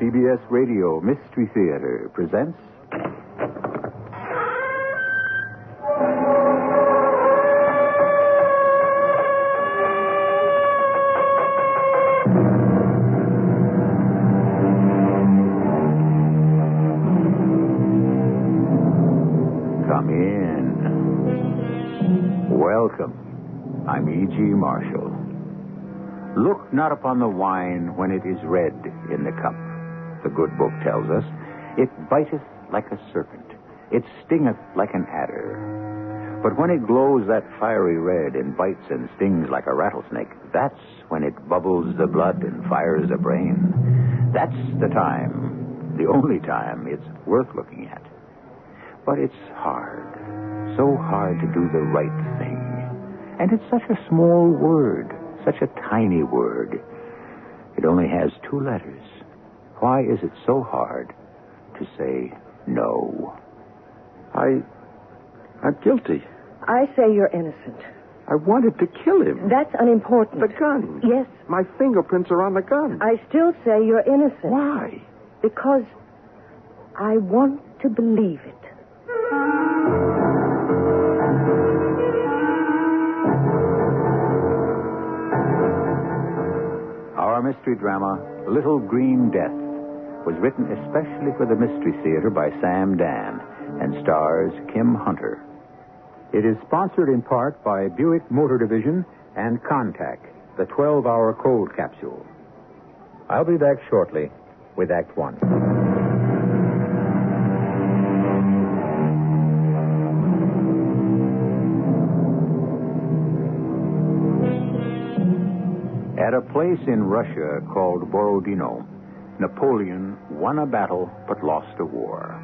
CBS Radio Mystery Theater presents... Come in. Welcome. I'm E.G. Marshall. Look not upon the wine when it is red in the cup. The good book tells us, it biteth like a serpent, it stingeth like an adder. But when it glows that fiery red and bites and stings like a rattlesnake, that's when it bubbles the blood and fires the brain. That's the time, the only time it's worth looking at. But it's hard, so hard to do the right thing. And it's such a small word, such a tiny word. It only has 2 letters. Why is it so hard to say no? I'm guilty. I say you're innocent. I wanted to kill him. That's unimportant. The gun. Yes. My fingerprints are on the gun. I still say you're innocent. Why? Because I want to believe it. Our mystery drama, Little Green Death, was written especially for the Mystery Theater by Sam Dan and stars Kim Hunter. It is sponsored in part by Buick Motor Division and Contact, the 12-hour cold capsule. I'll be back shortly with Act One. At a place in Russia called Borodino, Napoleon won a battle but lost a war.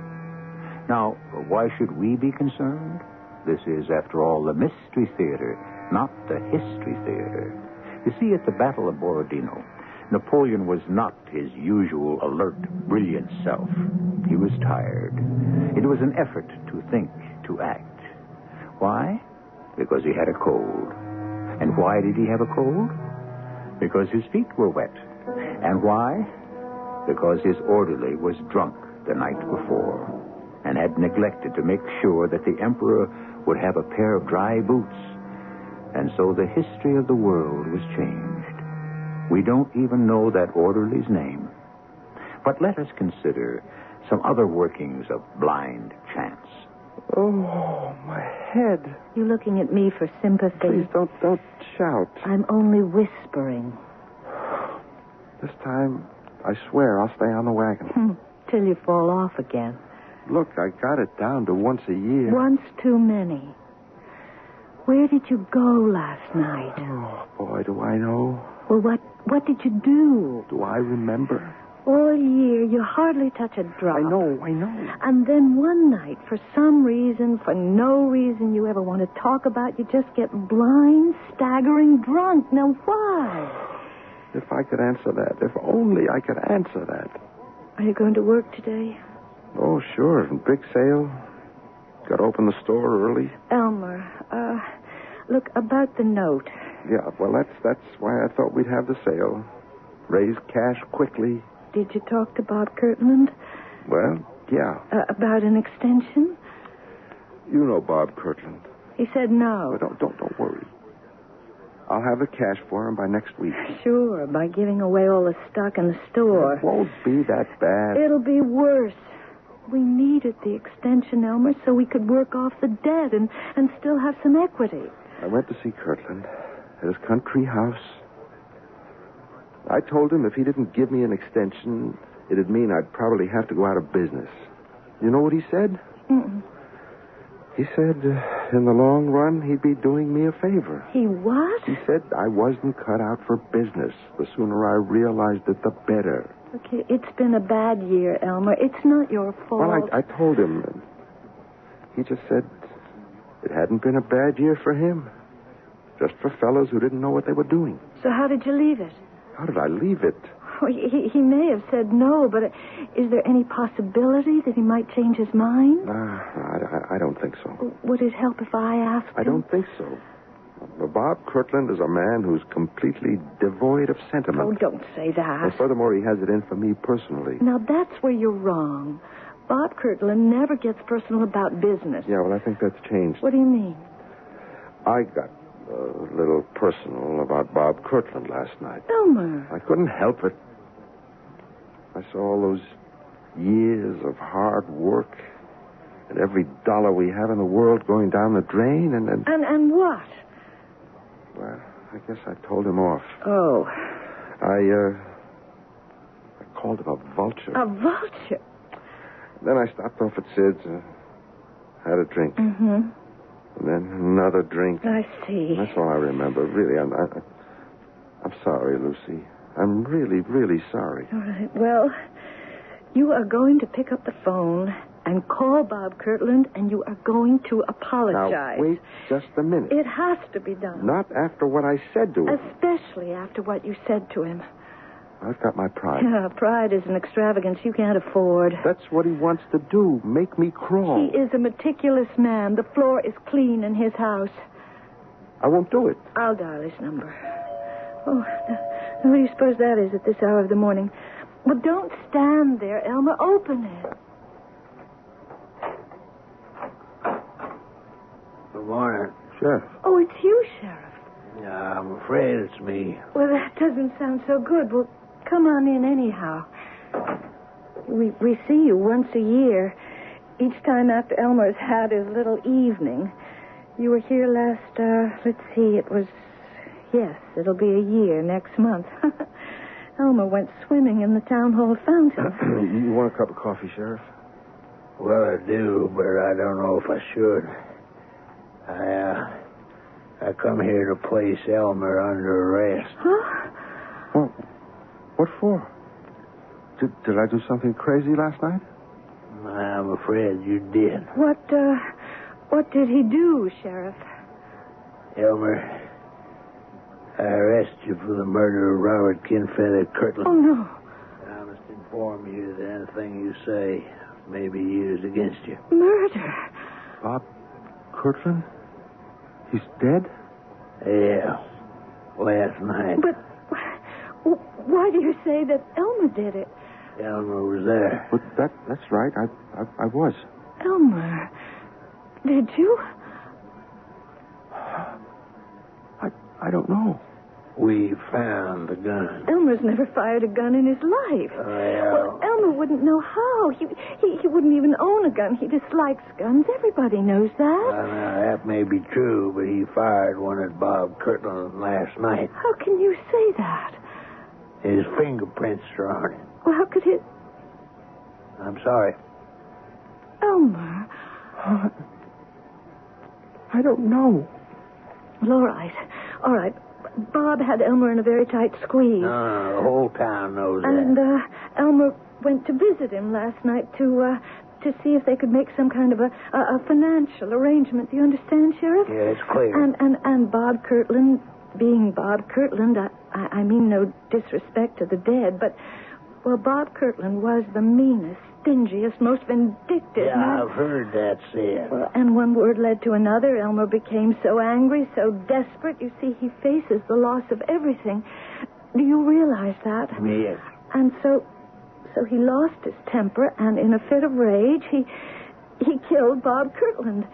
Now, why should we be concerned? This is, after all, the Mystery Theater, not the History Theater. You see, at the Battle of Borodino, Napoleon was not his usual alert, brilliant self. He was tired. It was an effort to think, to act. Why? Because he had a cold. And why did he have a cold? Because his feet were wet. And why? Because his orderly was drunk the night before and had neglected to make sure that the emperor would have a pair of dry boots. And so the history of the world was changed. We don't even know that orderly's name. But let us consider some other workings of blind chance. Oh, my head. You looking at me for sympathy? Please don't shout. I'm only whispering. This time, I swear I'll stay on the wagon. Till you fall off again. Look, I got it down to once a year. Once too many. Where did you go last night? Oh, boy, do I know. Well, what did you do? Do I remember? All year, you hardly touch a drop. I know. And then one night, for some reason, for no reason you ever want to talk about, you just get blind, staggering drunk. Now, why? If I could answer that. If only I could answer that. Are you going to work today? Oh, sure. Big sale. Got to open the store early. Elmer, look, about the note. Yeah, well, that's why I thought we'd have the sale. Raise cash quickly. Did you talk to Bob Kirtland? Well, yeah. About an extension? You know Bob Kirtland. He said no. But don't worry. I'll have the cash for him by next week. Sure, by giving away all the stock in the store. It won't be that bad. It'll be worse. We needed the extension, Elmer, so we could work off the debt and still have some equity. I went to see Kirtland at his country house. I told him if he didn't give me an extension, it'd mean I'd probably have to go out of business. You know what he said? Mm-mm. He said in the long run, he'd be doing me a favor. He what? He said I wasn't cut out for business. The sooner I realized it, the better. Okay, it's been a bad year, Elmer. It's not your fault. Well, I told him. He just said it hadn't been a bad year for him. Just for fellows who didn't know what they were doing. So how did you leave it? How did I leave it? Well, he may have said no, but is there any possibility that he might change his mind? I don't think so. Would it help if I asked him? I don't think so. Well, Bob Kirtland is a man who's completely devoid of sentiment. Oh, don't say that. And furthermore, he has it in for me personally. Now, that's where you're wrong. Bob Kirtland never gets personal about business. Yeah, well, I think that's changed. What do you mean? I got a little personal about Bob Kirtland last night. Elmer. I couldn't help it. I saw all those years of hard work and every dollar we have in the world going down the drain, and what? Well, I guess I told him off. Oh. I called him a vulture. A vulture? Then I stopped off at Sid's and had a drink. Mm-hmm. And then another drink. I see. That's all I remember. Really, I'm sorry, Lucy. I'm really, really sorry. All right. Well, you are going to pick up the phone and call Bob Kirtland, and you are going to apologize. Now, wait just a minute. It has to be done. Not after what I said to him. Especially after what you said to him. I've got my pride. Yeah, pride is an extravagance you can't afford. That's what he wants to do, make me crawl. He is a meticulous man. The floor is clean in his house. I won't do it. I'll dial his number. Oh, now, what do you suppose that is at this hour of the morning? Well, don't stand there, Elmer. Open it. Good morning. Sheriff. Oh, it's you, Sheriff. Yeah, I'm afraid it's me. Well, that doesn't sound so good. Well, come on in anyhow. We see you once a year. Each time after Elmer's had his little evening. You were here last, let's see, yes, it'll be a year next month. Elmer went swimming in the town hall fountain. You want a cup of coffee, Sheriff? Well, I do, but I don't know if I should. I come here to place Elmer under arrest. Huh? Well, what for? Did I do something crazy last night? I'm afraid you did. What did he do, Sheriff? Elmer, I arrest you for the murder of Robert Kinfeather Kirtland. Oh, no. I must inform you that anything you say may be used against you. Murder? Bob Kirtland? He's dead? Yeah, last night. But why do you say that Elmer did it? Elmer was there. But that's right. I was. Elmer, did you? I don't know. We found the gun. Elmer's never fired a gun in his life. Well, Elmer wouldn't know how. He wouldn't even own a gun. He dislikes guns. Everybody knows that. Now, that may be true, but he fired one at Bob Kirtland last night. How can you say that? His fingerprints are on it. Well, how could he... I'm sorry. Elmer. I don't know. Well, all right. Bob had Elmer in a very tight squeeze. No, the whole town knows and, that. Elmer went to visit him last night to see if they could make some kind of a financial arrangement. Do you understand, Sheriff? Yeah, it's clear. And Bob Kirtland, being Bob Kirtland, I mean no disrespect to the dead, but, well, Bob Kirtland was the meanest, stingiest, most vindictive Yeah, man. I've heard that said. Well, and one word led to another. Elmer became so angry, so desperate. You see, he faces the loss of everything. Do you realize that? Yes. And so he lost his temper, and in a fit of rage, he killed Bob Kirtland.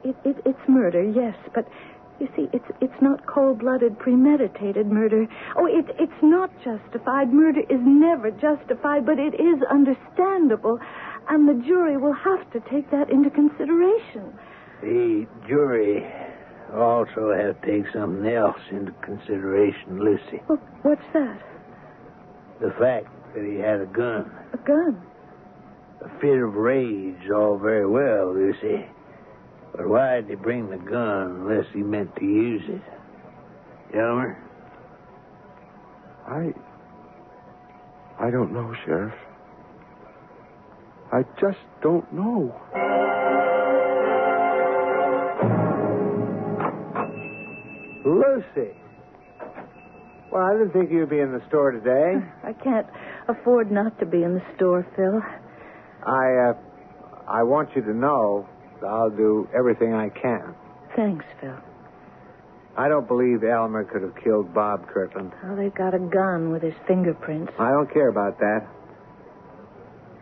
It's murder, yes, but you see, it's not cold-blooded, premeditated murder. Oh, it's not justified. Murder is never justified, but it is understandable, and the jury will have to take that into consideration. The jury also has to take something else into consideration, Lucy. Well, what's that? The fact that he had a gun. A gun? A fit of rage, all very well, Lucy. But why did he bring the gun unless he meant to use it? Elmer? I don't know, Sheriff. I just don't know. Lucy. Well, I didn't think you'd be in the store today. I can't afford not to be in the store, Phil. I want you to know I'll do everything I can. Thanks, Phil. I don't believe Elmer could have killed Bob Kirtland. Oh, they've got a gun with his fingerprints. I don't care about that.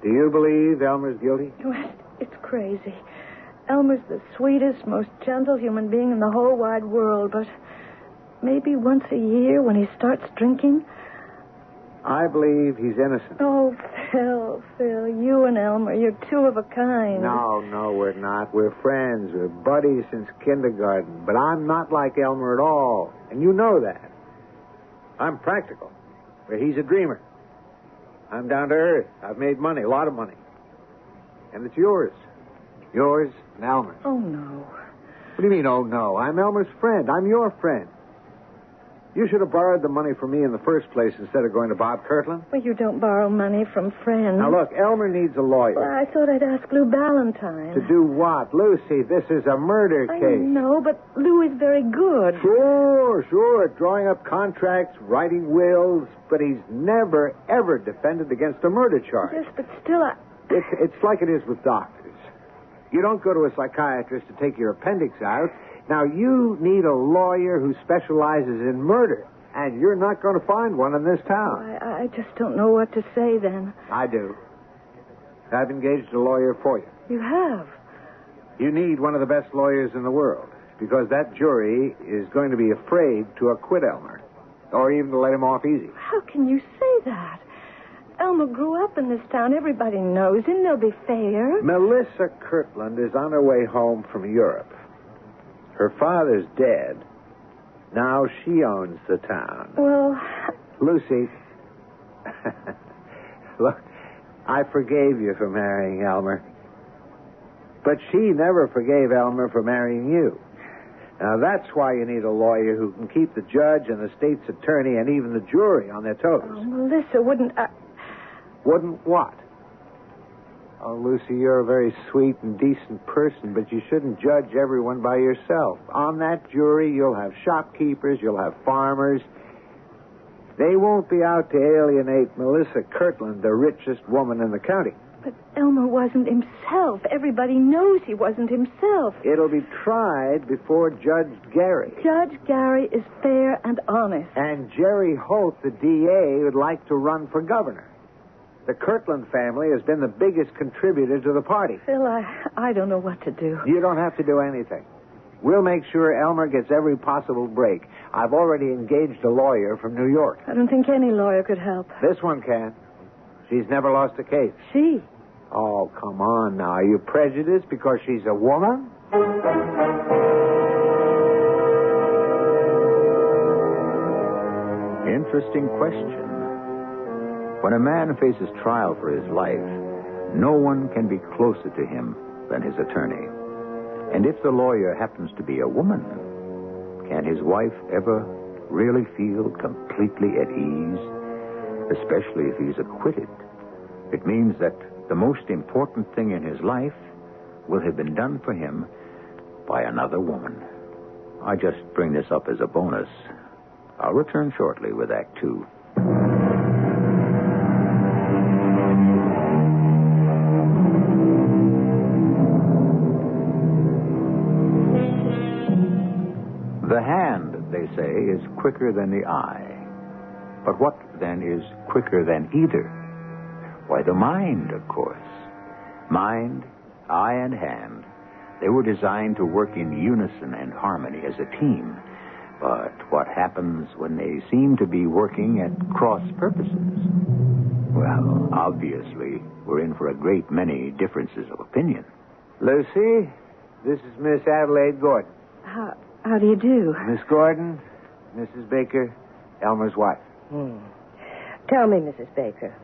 Do you believe Elmer's guilty? Well, it's crazy. Elmer's the sweetest, most gentle human being in the whole wide world, but maybe once a year when he starts drinking... I believe he's innocent. Oh, Phil, you and Elmer, you're two of a kind. No, we're not. We're friends. We're buddies since kindergarten. But I'm not like Elmer at all, and you know that. I'm practical, but he's a dreamer. I'm down to earth. I've made money, a lot of money. And it's yours. Yours and Elmer's. Oh, no. What do you mean, oh, no? I'm Elmer's friend. I'm your friend. You should have borrowed the money from me in the first place instead of going to Bob Kirtland. Well, you don't borrow money from friends. Now, look, Elmer needs a lawyer. Well, I thought I'd ask Lou Ballantyne. To do what? Lucy, this is a murder case. I know, but Lou is very good. Sure. Drawing up contracts, writing wills, but he's never, ever defended against a murder charge. Yes, but still, It's like it is with doctors. You don't go to a psychiatrist to take your appendix out. Now, you need a lawyer who specializes in murder, and you're not going to find one in this town. I just don't know what to say then. I do. I've engaged a lawyer for you. You have? You need one of the best lawyers in the world, because that jury is going to be afraid to acquit Elmer, or even to let him off easy. How can you say that? Elmer grew up in this town. Everybody knows him. They'll be fair. Melissa Kirtland is on her way home from Europe. Her father's dead. Now she owns the town. Well... Lucy, look, I forgave you for marrying Elmer. But she never forgave Elmer for marrying you. Now, that's why you need a lawyer who can keep the judge and the state's attorney and even the jury on their toes. Oh, Melissa, wouldn't... Wouldn't what? Oh, Lucy, you're a very sweet and decent person, but you shouldn't judge everyone by yourself. On that jury, you'll have shopkeepers, you'll have farmers. They won't be out to alienate Melissa Kirtland, the richest woman in the county. But Elmer wasn't himself. Everybody knows he wasn't himself. It'll be tried before Judge Gary. Judge Gary is fair and honest. And Jerry Holt, the DA, would like to run for governor. The Kirtland family has been the biggest contributor to the party. Phil, I don't know what to do. You don't have to do anything. We'll make sure Elmer gets every possible break. I've already engaged a lawyer from New York. I don't think any lawyer could help. This one can. She's never lost a case. She? Oh, come on now. Are you prejudiced because she's a woman? Interesting question. When a man faces trial for his life, no one can be closer to him than his attorney. And if the lawyer happens to be a woman, can his wife ever really feel completely at ease? Especially if he's acquitted. It means that the most important thing in his life will have been done for him by another woman. I just bring this up as a bonus. I'll return shortly with Act 2. The hand, they say, is quicker than the eye. But what, then, is quicker than either? Why, the mind, of course. Mind, eye, and hand. They were designed to work in unison and harmony as a team. But what happens when they seem to be working at cross purposes? Well, obviously, we're in for a great many differences of opinion. Lucy, this is Miss Adelaide Gordon. How do you do? Miss Gordon, Mrs. Baker, Elmer's wife. Tell me, Mrs. Baker,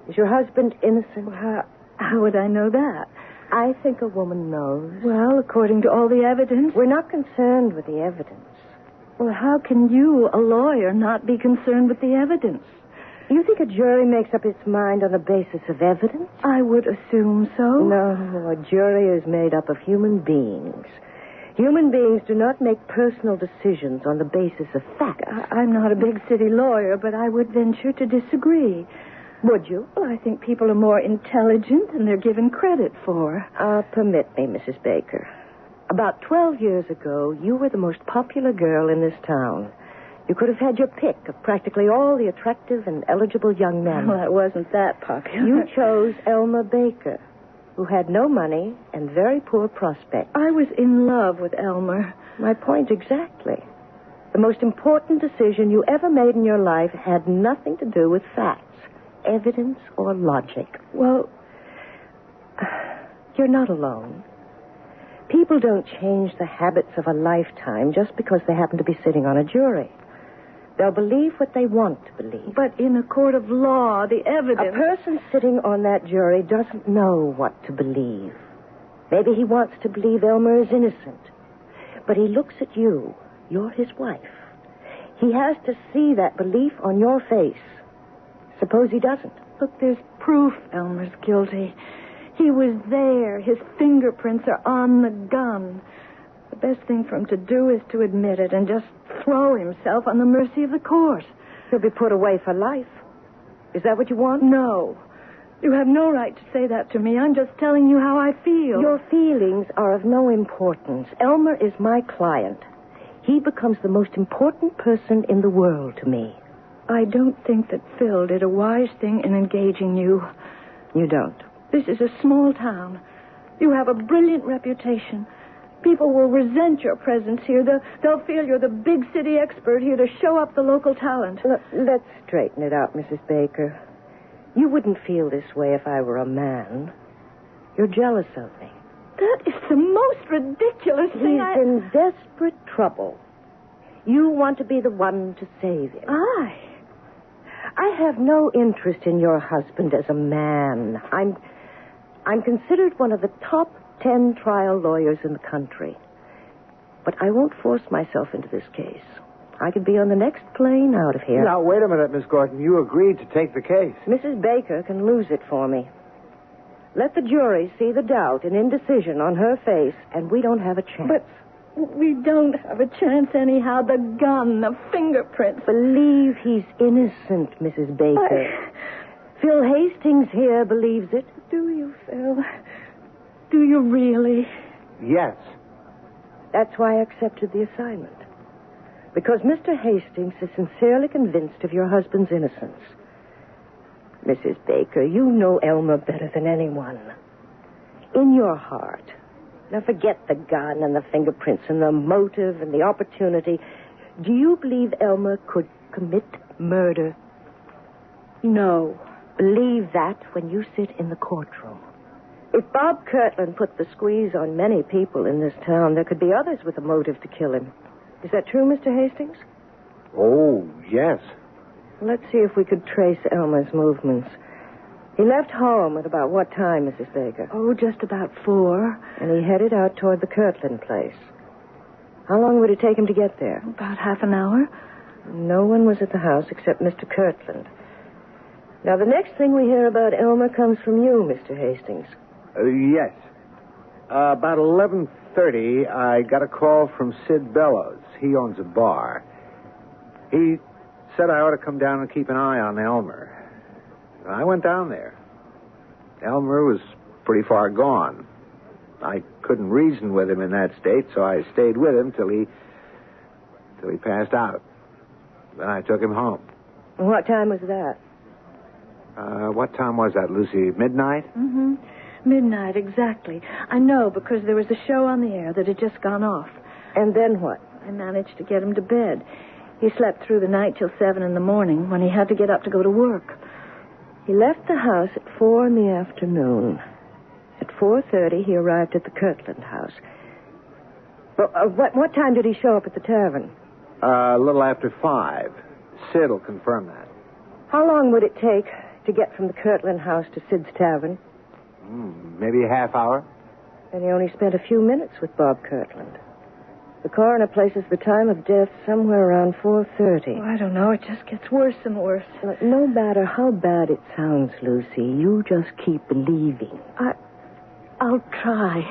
is your husband innocent? Well, how would I know that? I think a woman knows. Well, according to all the evidence. We're not concerned with the evidence. Well, how can you, a lawyer, not be concerned with the evidence? You think a jury makes up its mind on the basis of evidence? I would assume so. No, a jury is made up of human beings. Human beings do not make personal decisions on the basis of facts. I'm not a big city lawyer, but I would venture to disagree. Would you? Well, I think people are more intelligent than they're given credit for. Permit me, Mrs. Baker. About 12 years ago, you were the most popular girl in this town. You could have had your pick of practically all the attractive and eligible young men. Well, I wasn't that popular. You chose Elmer Baker, who had no money and very poor prospects. I was in love with Elmer. My point exactly. The most important decision you ever made in your life had nothing to do with facts, evidence, or logic. Well, you're not alone. People don't change the habits of a lifetime just because they happen to be sitting on a jury. They'll believe what they want to believe. But in a court of law, the evidence... A person sitting on that jury doesn't know what to believe. Maybe he wants to believe Elmer is innocent. But he looks at you. You're his wife. He has to see that belief on your face. Suppose he doesn't. Look, there's proof Elmer's guilty. He was there. His fingerprints are on the gun. The best thing for him to do is to admit it and just throw himself on the mercy of the court. He'll be put away for life. Is that what you want? No. You have no right to say that to me. I'm just telling you how I feel. Your feelings are of no importance. Elmer is my client. He becomes the most important person in the world to me. I don't think that Phil did a wise thing in engaging you. You don't? This is a small town. You have a brilliant reputation. People will resent your presence here. They'll feel you're the big city expert here to show up the local talent. Look, let's straighten it out, Mrs. Baker. You wouldn't feel this way if I were a man. You're jealous of me. That is the most ridiculous thing. He's in desperate trouble. You want to be the one to save him. I have no interest in your husband as a man. I'm considered one of the top 10 trial lawyers in the country. But I won't force myself into this case. I could be on the next plane out of here. Now, wait a minute, Miss Gordon. You agreed to take the case. Mrs. Baker can lose it for me. Let the jury see the doubt and indecision on her face, and we don't have a chance. But we don't have a chance anyhow. The gun, the fingerprints. Believe he's innocent, Mrs. Baker. Phil Hastings here believes it. Do you, Phil? Do you really? Yes. That's why I accepted the assignment. Because Mr. Hastings is sincerely convinced of your husband's innocence. Mrs. Baker, you know Elmer better than anyone. In your heart. Now forget the gun and the fingerprints and the motive and the opportunity. Do you believe Elmer could commit murder? No. Believe that when you sit in the courtroom. If Bob Kirtland put the squeeze on many people in this town, there could be others with a motive to kill him. Is that true, Mr. Hastings? Oh, yes. Let's see if we could trace Elmer's movements. He left home at about what time, Mrs. Baker? Oh, just about 4. And he headed out toward the Kirtland place. How long would it take him to get there? About half an hour. No one was at the house except Mr. Kirtland. Now, the next thing we hear about Elmer comes from you, Mr. Hastings. Yes. About 11:30, I got a call from Sid Bellows. He owns a bar. He said I ought to come down and keep an eye on Elmer. I went down there. Elmer was pretty far gone. I couldn't reason with him in that state, so I stayed with him till he passed out. Then I took him home. What time was that? What time was that, Lucy? Midnight? Mm-hmm. Midnight, exactly. I know, because there was a show on the air that had just gone off. And then what? I managed to get him to bed. He slept through the night till 7 in the morning when he had to get up to go to work. He left the house at 4 in the afternoon. At 4:30, he arrived at the Kirtland house. Well, what time did he show up at the tavern? A little after 5. Sid will confirm that. How long would it take to get from the Kirtland house to Sid's tavern? Maybe a half hour. And he only spent a few minutes with Bob Kirtland. The coroner places the time of death somewhere around 4:30. Oh, I don't know. It just gets worse and worse. Look, no matter how bad it sounds, Lucy, you just keep believing. I'll try.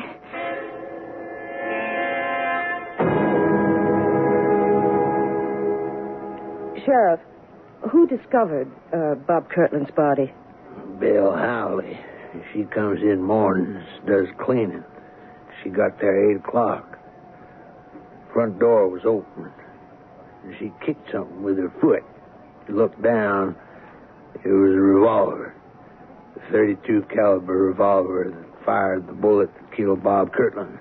Sheriff, who discovered Bob Kirtland's body? Bill Howley. She comes in mornings, does cleaning. She got there 8 o'clock. front door was open. And she kicked something with her foot. She looked down. It was a revolver. A .32 caliber revolver that fired the bullet that killed Bob Kirtland.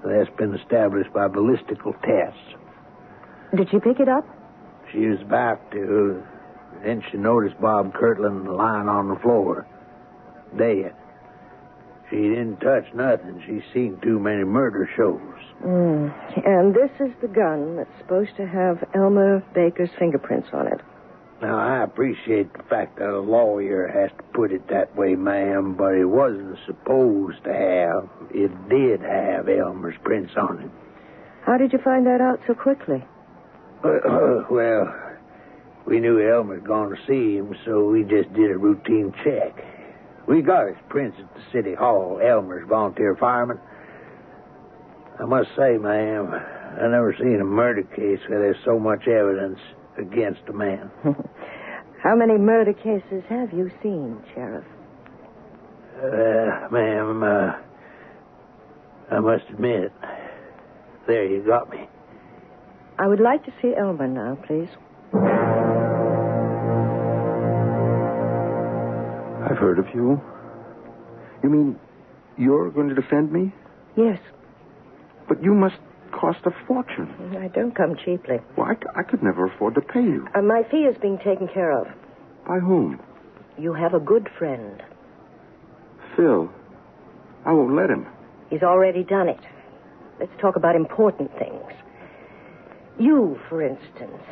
That's been established by ballistical tests. Did she pick it up? She was about to. Then she noticed Bob Kirtland lying on the floor, dead. She didn't touch nothing. She's seen too many murder shows. And this is the gun that's supposed to have Elmer Baker's fingerprints on it. Now, I appreciate the fact that a lawyer has to put it that way, ma'am, but it wasn't supposed to have. It did have Elmer's prints on it. How did you find that out so quickly? Well, we knew Elmer'd gone to see him, so we just did a routine check. We got his prints at the city hall, Elmer's volunteer fireman. I must say, ma'am, I never seen a murder case where there's so much evidence against a man. How many murder cases have you seen, Sheriff? Ma'am, I must admit, there you got me. I would like to see Elmer now, please. I've heard of you. You mean you're going to defend me? Yes. But you must cost a fortune. I don't come cheaply. Well, I could never afford to pay you. My fee is being taken care of. By whom? You have a good friend. Phil. I won't let him. He's already done it. Let's talk about important things. You, for instance.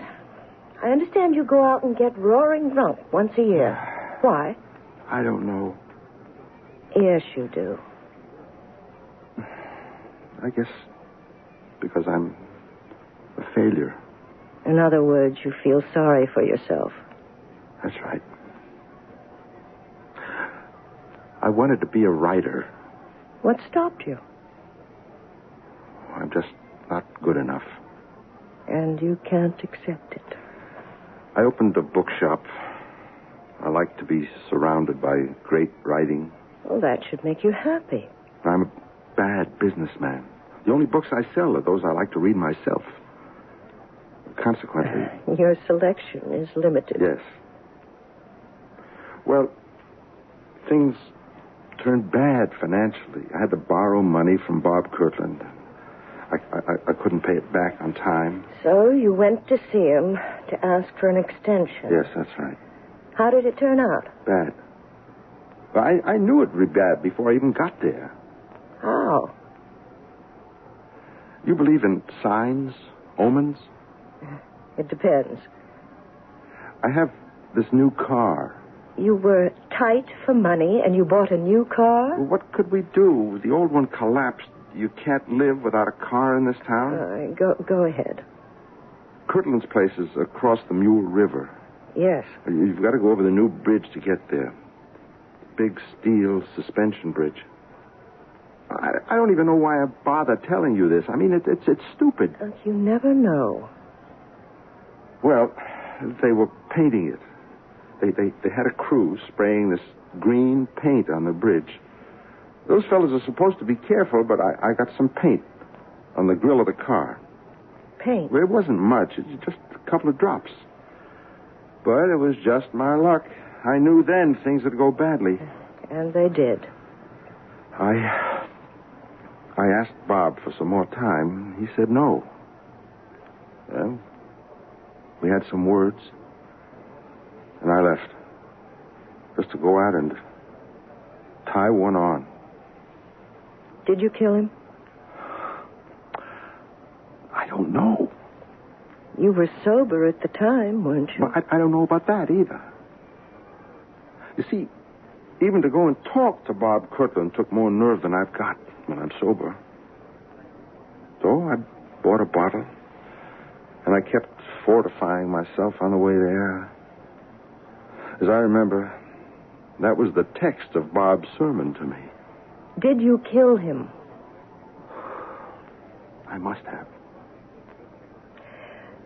I understand you go out and get roaring drunk once a year. Why? I don't know. Yes, you do. I guess because I'm a failure. In other words, you feel sorry for yourself. That's right. I wanted to be a writer. What stopped you? I'm just not good enough. And you can't accept it. I opened a bookshop. I like to be surrounded by great writing. Well, that should make you happy. I'm a bad businessman. The only books I sell are those I like to read myself. Consequently... Your selection is limited. Yes. Well, things turned bad financially. I had to borrow money from Bob Kirtland. I couldn't pay it back on time. So you went to see him to ask for an extension. Yes, that's right. How did it turn out? Bad. Well, I knew it would be bad before I even got there. How? You believe in signs, omens? It depends. I have this new car. You were tight for money and you bought a new car? Well, what could we do? The old one collapsed. You can't live without a car in this town? Go ahead. Kirtland's place is across the Mule River. Yes. You've got to go over the new bridge to get there. Big steel suspension bridge. I don't even know why I bother telling you this. I mean, it's stupid. You never know. Well, they were painting it. They had a crew spraying this green paint on the bridge. Those fellas are supposed to be careful, but I got some paint on the grill of the car. Paint? Well, it wasn't much. It was just a couple of drops. But it was just my luck. I knew then things would go badly. And they did. I asked Bob for some more time. He said no. Well, we had some words. And I left. Just to go out and tie one on. Did you kill him? I don't know. You were sober at the time, weren't you? Well, I don't know about that either. You see, even to go and talk to Bob Kirtland took more nerve than I've got when I'm sober. So I bought a bottle, and I kept fortifying myself on the way there. As I remember, that was the text of Bob's sermon to me. Did you kill him? I must have.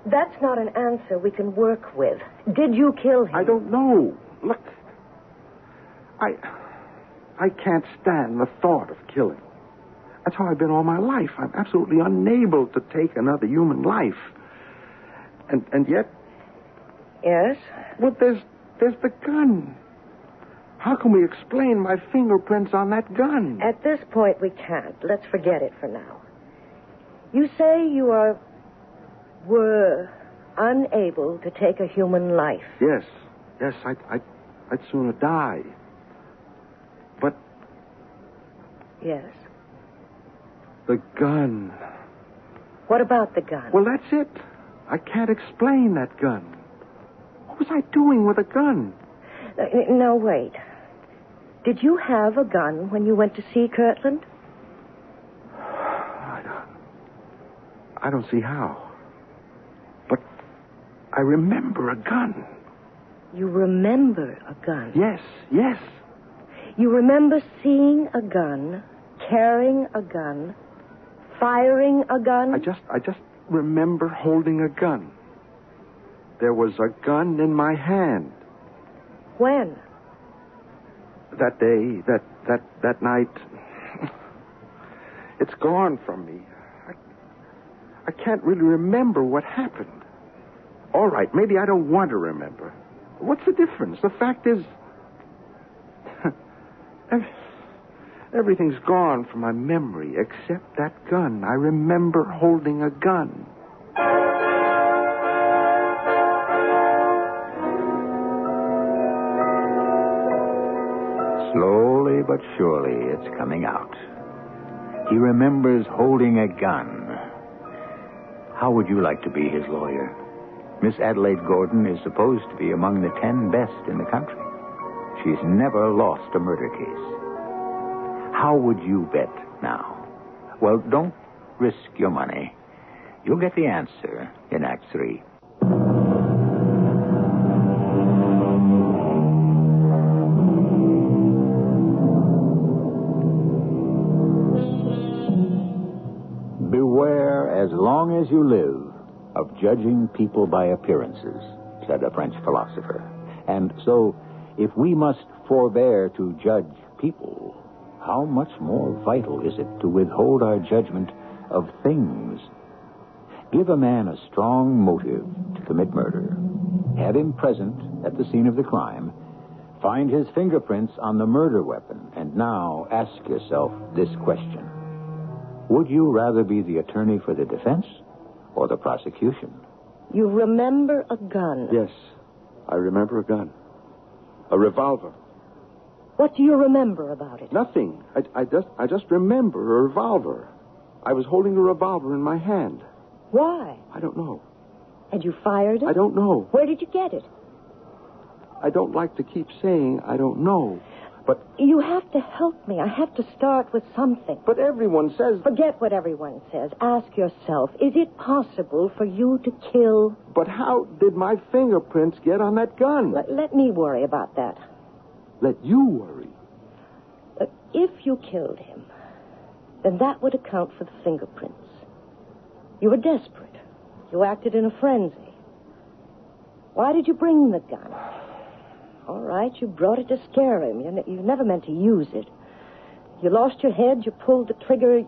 That's not an answer we can work with. Did you kill him? I don't know. Look, I can't stand the thought of killing. That's how I've been all my life. I'm absolutely unable to take another human life. And yet... Yes? Well, there's the gun. How can we explain my fingerprints on that gun? At this point, we can't. Let's forget it for now. You say you were unable to take a human life. Yes, I'd sooner die. But... Yes? The gun. What about the gun? Well, that's it. I can't explain that gun. What was I doing with a gun? Now, wait. Did you have a gun when you went to see Kirtland? I don't see how. But I remember a gun. You remember a gun? Yes. You remember seeing a gun, carrying a gun, firing a gun? I just remember holding a gun. There was a gun in my hand. When? That day, that night. It's gone from me. I can't really remember what happened. All right, maybe I don't want to remember. What's the difference? The fact is... everything's gone from my memory except that gun. I remember holding a gun. Slowly but surely, it's coming out. He remembers holding a gun. How would you like to be his lawyer? Miss Adelaide Gordon is supposed to be among the 10 best in the country. She's never lost a murder case. How would you bet now? Well, don't risk your money. You'll get the answer in Act 3. Beware, as long as you live, of judging people by appearances, said a French philosopher. And so, if we must forbear to judge people, how much more vital is it to withhold our judgment of things? Give a man a strong motive to commit murder. Have him present at the scene of the crime. Find his fingerprints on the murder weapon. And now ask yourself this question. Would you rather be the attorney for the defense or the prosecution? You remember a gun? Yes, I remember a gun. A revolver. What do you remember about it? Nothing. I just remember a revolver. I was holding a revolver in my hand. Why? I don't know. And you fired it? I don't know. Where did you get it? I don't like to keep saying I don't know. But... You have to help me. I have to start with something. But everyone says... Forget what everyone says. Ask yourself, is it possible for you to kill? But how did my fingerprints get on that gun? Let me worry about that. Let you worry? If you killed him, then that would account for the fingerprints. You were desperate. You acted in a frenzy. Why did you bring the gun? All right, you brought it to scare him. You never meant to use it. You lost your head, you pulled the trigger.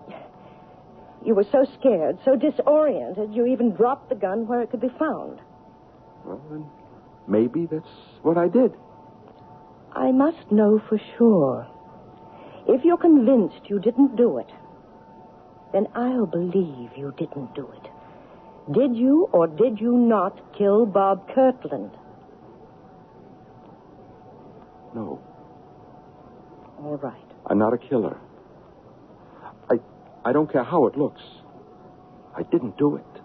You were so scared, so disoriented, you even dropped the gun where it could be found. Well, then, maybe that's what I did. I must know for sure. If you're convinced you didn't do it, then I'll believe you didn't do it. Did you or did you not kill Bob Kirtland? No. All right. I'm not a killer. I don't care how it looks. I didn't do it.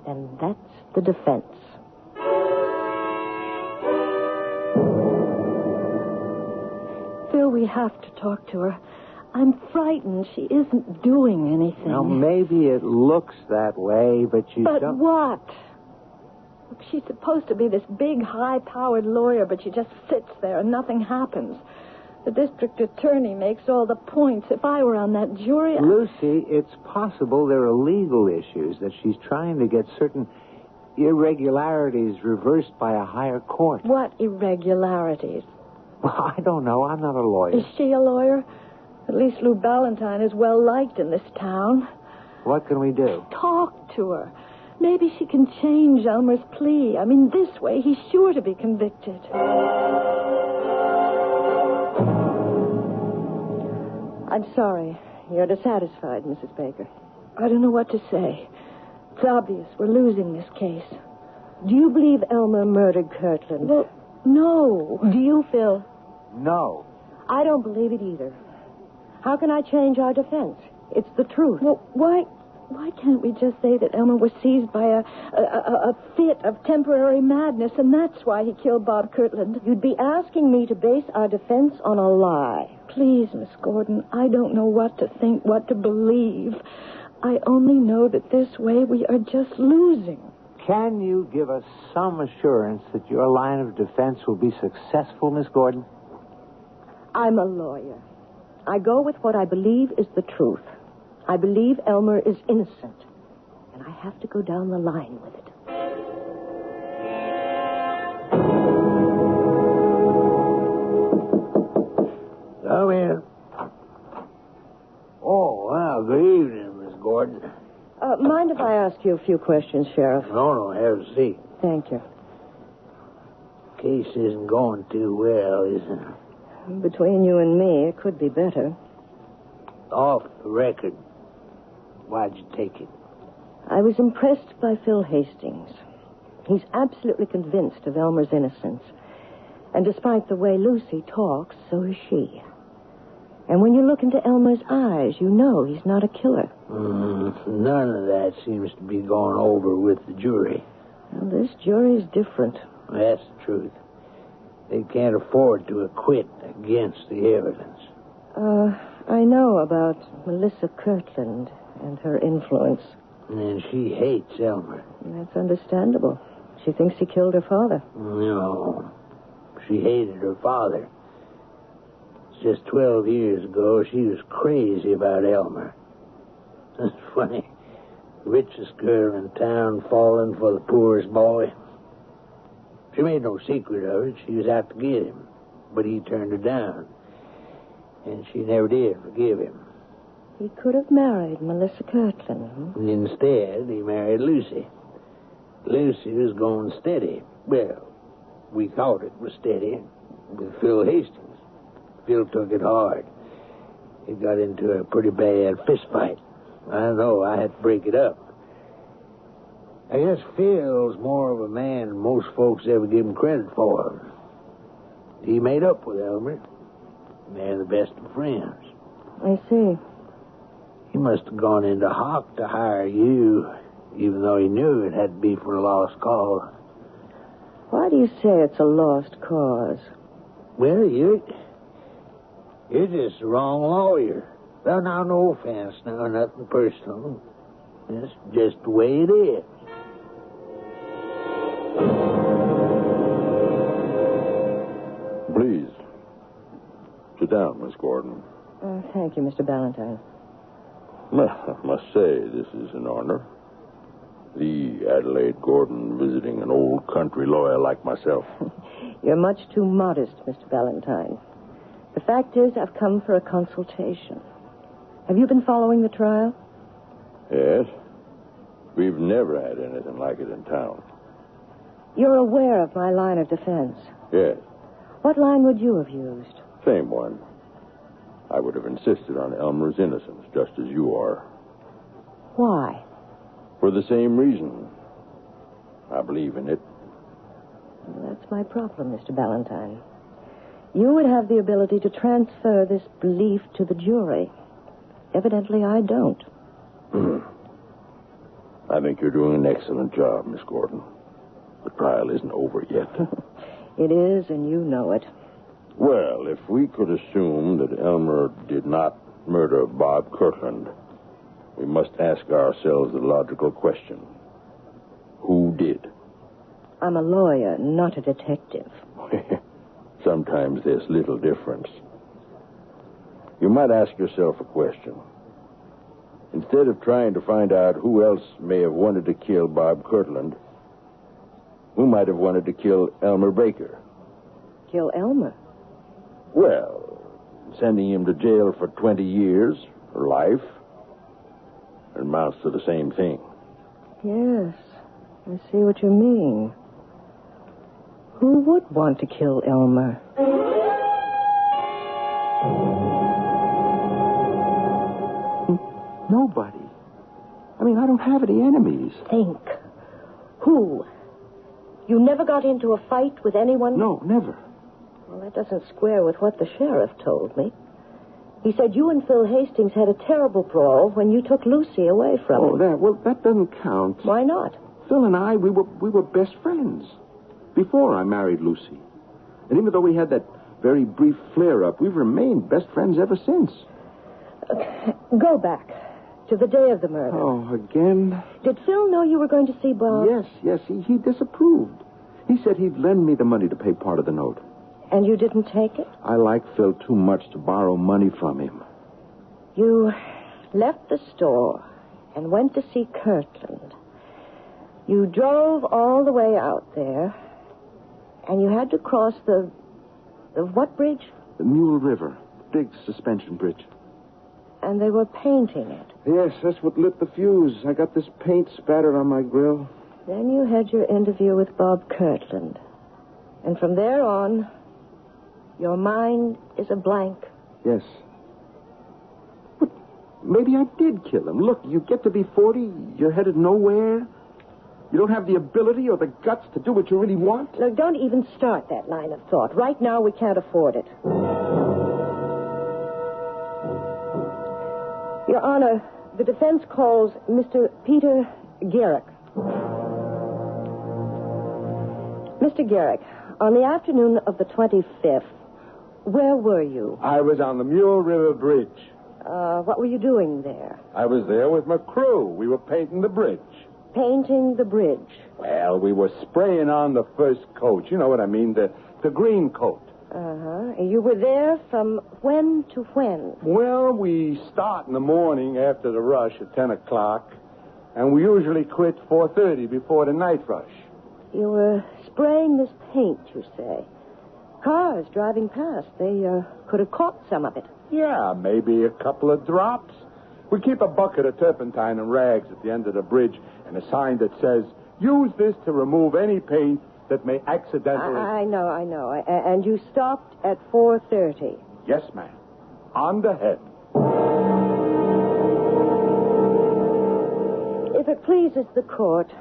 Then that's the defense. Phil, we have to talk to her. I'm frightened. She isn't doing anything. Well, maybe it looks that way, but you don't... But what? Look, she's supposed to be this big, high-powered lawyer, but she just sits there and nothing happens. The district attorney makes all the points. If I were on that jury... Lucy, it's possible there are legal issues, that she's trying to get certain irregularities reversed by a higher court. What irregularities? Well, I don't know. I'm not a lawyer. Is she a lawyer? At least Lou Ballantyne is well liked in this town. What can we do? Talk to her. Maybe she can change Elmer's plea. I mean, this way he's sure to be convicted. I'm sorry. You're dissatisfied, Mrs. Baker. I don't know what to say. It's obvious we're losing this case. Do you believe Elmer murdered Kirtland? Well, no. Do you, Phil? No. I don't believe it either. How can I change our defense? It's the truth. Well, why can't we just say that Elmer was seized by a fit of temporary madness, and that's why he killed Bob Kirtland? You'd be asking me to base our defense on a lie. Please, Miss Gordon, I don't know what to think, what to believe. I only know that this way we are just losing. Can you give us some assurance that your line of defense will be successful, Miss Gordon? I'm a lawyer. I go with what I believe is the truth. I believe Elmer is innocent, and I have to go down the line with it. Come in. Oh, well, good evening, Miss Gordon. Mind if I ask you a few questions, Sheriff? No, have a seat. Thank you. Case isn't going too well, is it? Between you and me, it could be better. Off the record. Why'd you take it? I was impressed by Phil Hastings. He's absolutely convinced of Elmer's innocence. And despite the way Lucy talks, so is she. And when you look into Elmer's eyes, you know he's not a killer. None of that seems to be going over with the jury. Well, this jury's different. That's the truth. They can't afford to acquit against the evidence. I know about Melissa Kirtland and her influence. And she hates Elmer. That's understandable. She thinks he killed her father. No. She hated her father. Just 12 years ago, she was crazy about Elmer. That's funny. Richest girl in town falling for the poorest boy. She made no secret of it. She was out to get him. But he turned her down. And she never did forgive him. He could have married Melissa Kirtland. And instead, he married Lucy. Lucy was going steady. Well, we thought it was steady with Phil Hastings. Phil took it hard. He got into a pretty bad fist fight. I know, I had to break it up. I guess Phil's more of a man than most folks ever give him credit for. He made up with Elmer. They're the best of friends. I see. He must have gone into hock to hire you, even though he knew it had to be for a lost cause. Why do you say it's a lost cause? Well, you're just the wrong lawyer. Well, now, no offense, now, nothing personal. It's just the way it is. Please, sit down, Miss Gordon. Thank you, Mr. Ballantyne. Well, I must say, this is an honor. The Adelaide Gordon visiting an old country lawyer like myself. You're much too modest, Mr. Ballantyne. The fact is, I've come for a consultation. Have you been following the trial? Yes. We've never had anything like it in town. You're aware of my line of defense. Yes. What line would you have used? Same one. I would have insisted on Elmer's innocence, just as you are. Why? For the same reason. I believe in it. Well, that's my problem, Mr. Ballantyne. You would have the ability to transfer this belief to the jury. Evidently, I don't. I think you're doing an excellent job, Miss Gordon. The trial isn't over yet. It is, and you know it. Well, if we could assume that Elmer did not murder Bob Kirtland, we must ask ourselves the logical question. Who did? I'm a lawyer, not a detective. Sometimes there's little difference. You might ask yourself a question. Instead of trying to find out who else may have wanted to kill Bob Kirtland, who might have wanted to kill Elmer Baker? Kill Elmer? Well, Sending him to jail for 20 years, or life, it amounts to the same thing. Yes, I see what you mean. Who would want to kill Elmer? Nobody. I mean, I don't have any enemies. Think. Who? You never got into a fight with anyone? No, never. Well, that doesn't square with what the sheriff told me. He said you and Phil Hastings had a terrible brawl when you took Lucy away from him. That doesn't count. Why not? Phil and I, we were best friends before I married Lucy. And even though we had that very brief flare-up, we've remained best friends ever since. Go back to the day of the murder. Oh, again? Did Phil know you were going to see Bob? Yes, he disapproved. He said he'd lend me the money to pay part of the note. And you didn't take it? I like Phil too much to borrow money from him. You left the store and went to see Kirtland. You drove all the way out there, and you had to cross the what bridge? The Mule River, big suspension bridge. And they were painting it. Yes, that's what lit the fuse. I got this paint spattered on my grill. Then you had your interview with Bob Kirtland. And from there on, your mind is a blank. Yes. But maybe I did kill him. Look, you get to be 40, you're headed nowhere. You don't have the ability or the guts to do what you really want. Look, don't even start that line of thought. Right now, we can't afford it. Your Honor, the defense calls Mr. Peter Garrick. Mr. Garrick, on the afternoon of the 25th, where were you? I was on the Mule River Bridge. What were you doing there? I was there with my crew. We were painting the bridge. Painting the bridge. Well, we were spraying on the first coat. You know what I mean? The green coat. Uh-huh. You were there from when to when? Well, we start in the morning after the rush at 10 o'clock, and we usually quit 4:30 before the night rush. You were spraying this paint, you say. Cars driving past, they could have caught some of it. Yeah, maybe a couple of drops. We keep a bucket of turpentine and rags at the end of the bridge and a sign that says, use this to remove any paint that may accidentally... I know. And you stopped at 4:30. Yes, ma'am. On the head. If it pleases the court,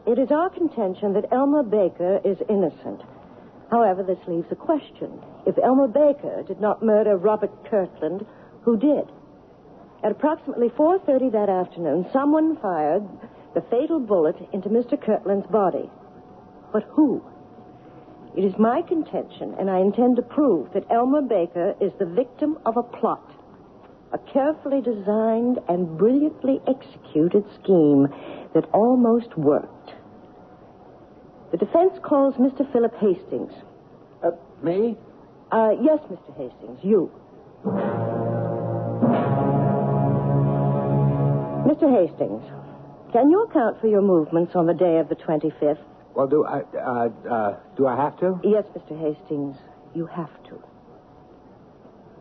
it is our contention that Elmer Baker is innocent. However, this leaves a question. If Elmer Baker did not murder Robert Kirtland, who did? At approximately 4:30 that afternoon, someone fired the fatal bullet into Mr. Kirtland's body. But who? It is my contention, and I intend to prove, that Elmer Baker is the victim of a plot, a carefully designed and brilliantly executed scheme that almost worked. The defense calls Mr. Philip Hastings. Me? Yes, Mr. Hastings, you. Mr. Hastings, can you account for your movements on the day of the 25th? Well, do I have to? Yes, Mr. Hastings, you have to.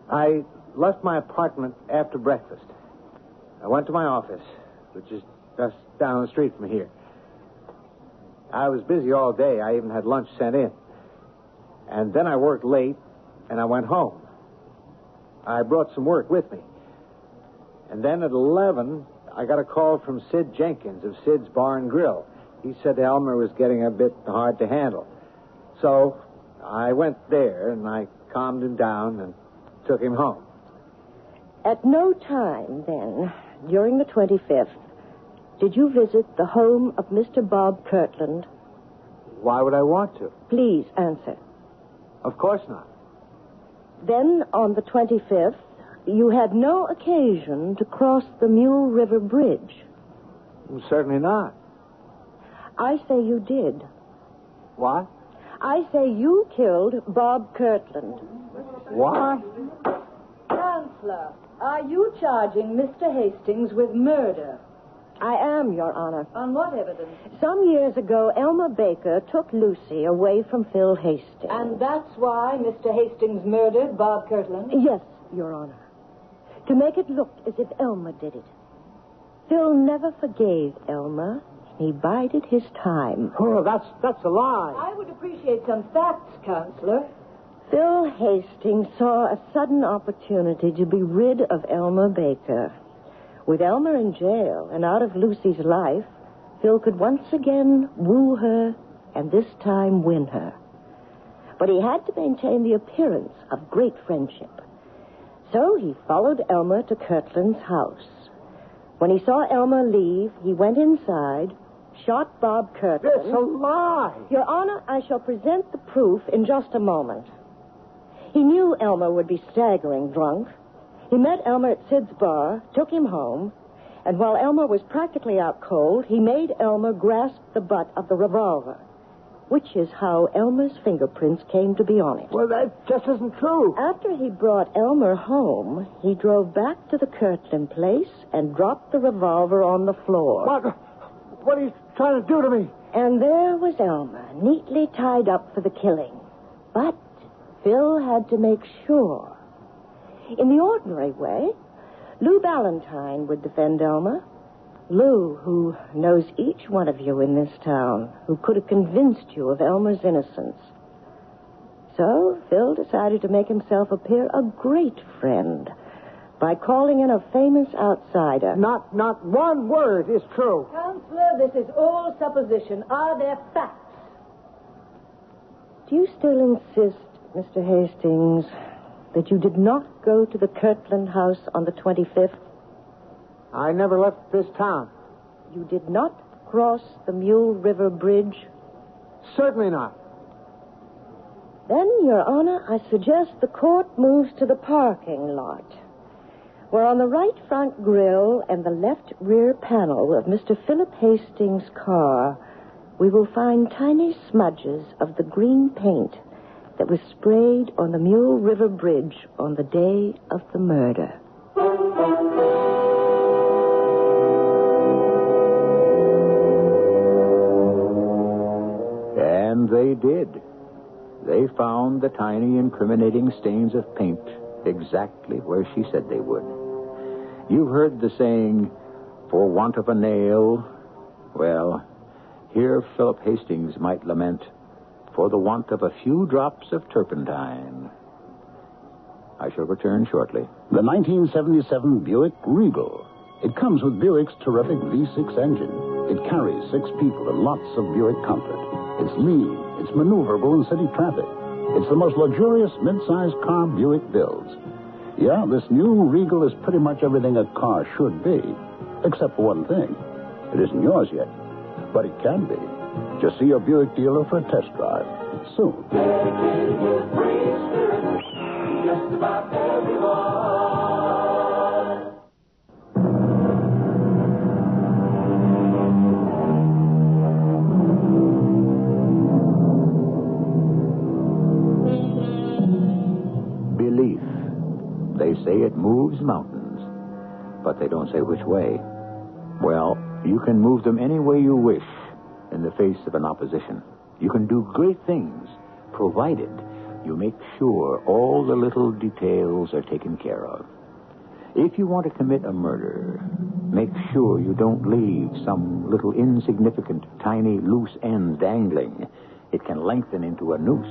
I left my apartment after breakfast. I went to my office, which is just down the street from here. I was busy all day. I even had lunch sent in. And then I worked late, and I went home. I brought some work with me. And then at 11, I got a call from Sid Jenkins of Sid's Bar and Grill. He said Elmer was getting a bit hard to handle. So I went there, and I calmed him down and took him home. At no time, then, during the 25th, did you visit the home of Mr. Bob Kirtland? Why would I want to? Please answer. Of course not. Then, on the 25th, you had no occasion to cross the Mule River Bridge. Certainly not. I say you did. What? I say you killed Bob Kirtland. What? Chancellor, are you charging Mr. Hastings with murder? I am, Your Honor. On what evidence? Some years ago, Elmer Baker took Lucy away from Phil Hastings. And that's why Mr. Hastings murdered Bob Kirtland? Yes, Your Honor, to make it look as if Elmer did it. Phil never forgave Elmer. He bided his time. Oh, that's a lie. I would appreciate some facts, Counselor. Phil Hastings saw a sudden opportunity to be rid of Elmer Baker. With Elmer in jail and out of Lucy's life, Phil could once again woo her and this time win her. But he had to maintain the appearance of great friendship. So he followed Elmer to Kirtland's house. When he saw Elmer leave, he went inside, shot Bob Kirtland. It's a lie. Your Honor, I shall present the proof in just a moment. He knew Elmer would be staggering drunk. He met Elmer at Sid's bar, took him home, and while Elmer was practically out cold, he made Elmer grasp the butt of the revolver, which is how Elmer's fingerprints came to be on it. Well, that just isn't true. After he brought Elmer home, he drove back to the Kirtland place and dropped the revolver on the floor. What are you trying to do to me? And there was Elmer, neatly tied up for the killing. But Phil had to make sure. In the ordinary way, Lou Ballantyne would defend Elmer. Lou, who knows each one of you in this town, who could have convinced you of Elmer's innocence. So Phil decided to make himself appear a great friend by calling in a famous outsider. Not one word is true. Counselor, this is all supposition. Are there facts? Do you still insist, Mr. Hastings, that you did not go to the Kirtland house on the 25th? I never left this town. You did not cross the Mule River Bridge? Certainly not. Then, Your Honor, I suggest the court moves to the parking lot, where on the right front grille and the left rear panel of Mr. Philip Hastings' car, we will find tiny smudges of the green paint that was sprayed on the Mule River Bridge on the day of the murder. And they did. They found the tiny incriminating stains of paint exactly where she said they would. You've heard the saying, for want of a nail. Well, here Philip Hastings might lament, for the want of a few drops of turpentine. I shall return shortly. The 1977 Buick Regal. It comes with Buick's terrific V6 engine. It carries 6 people and lots of Buick comfort. It's lean, it's maneuverable in city traffic. It's the most luxurious mid-sized car Buick builds. Yeah, this new Regal is pretty much everything a car should be, except for one thing. It isn't yours yet, but it can be. Just see your Buick dealer for a test drive soon. Just about everyone. Belief. They say it moves mountains, but they don't say which way. Well, you can move them any way you wish in the face of an opposition. You can do great things, provided you make sure all the little details are taken care of. If you want to commit a murder, make sure you don't leave some little insignificant, tiny, loose end dangling. It can lengthen into a noose.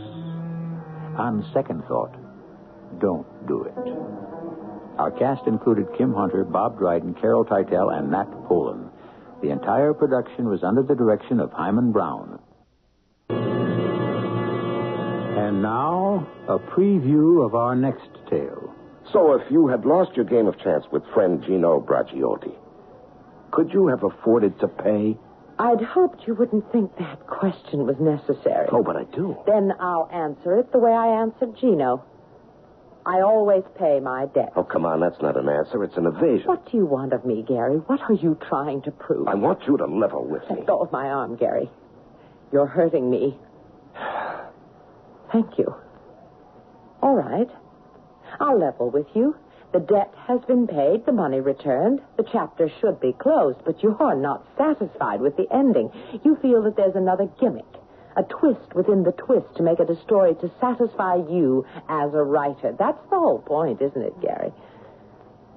On second thought, don't do it. Our cast included Kim Hunter, Bob Dryden, Carol Teitel, and Nat Polen. The entire production was under the direction of Himan Brown. And now, a preview of our next tale. So if you had lost your game of chance with friend Gino Braciotti, could you have afforded to pay? I'd hoped you wouldn't think that question was necessary. Oh, but I do. Then I'll answer it the way I answered Gino. I always pay my debt. Oh, come on, that's not an answer. It's an evasion. What do you want of me, Gary? What are you trying to prove? I want you to level with me. Let go of my arm, Gary. You're hurting me. Thank you. All right. I'll level with you. The debt has been paid, the money returned. The chapter should be closed, but you're not satisfied with the ending. You feel that there's another gimmick, A twist within the twist to make it a story to satisfy you as a writer. That's the whole point, isn't it, Gary?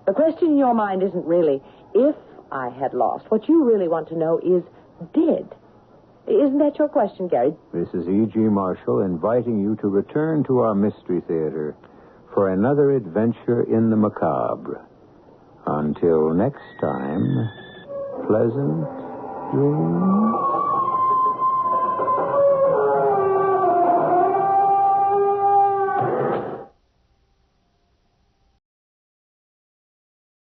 The question in your mind isn't really if I had lost. What you really want to know is did. Isn't that your question, Gary? This is E.G. Marshall inviting you to return to our Mystery Theater for another adventure in the macabre. Until next time, pleasant dreams.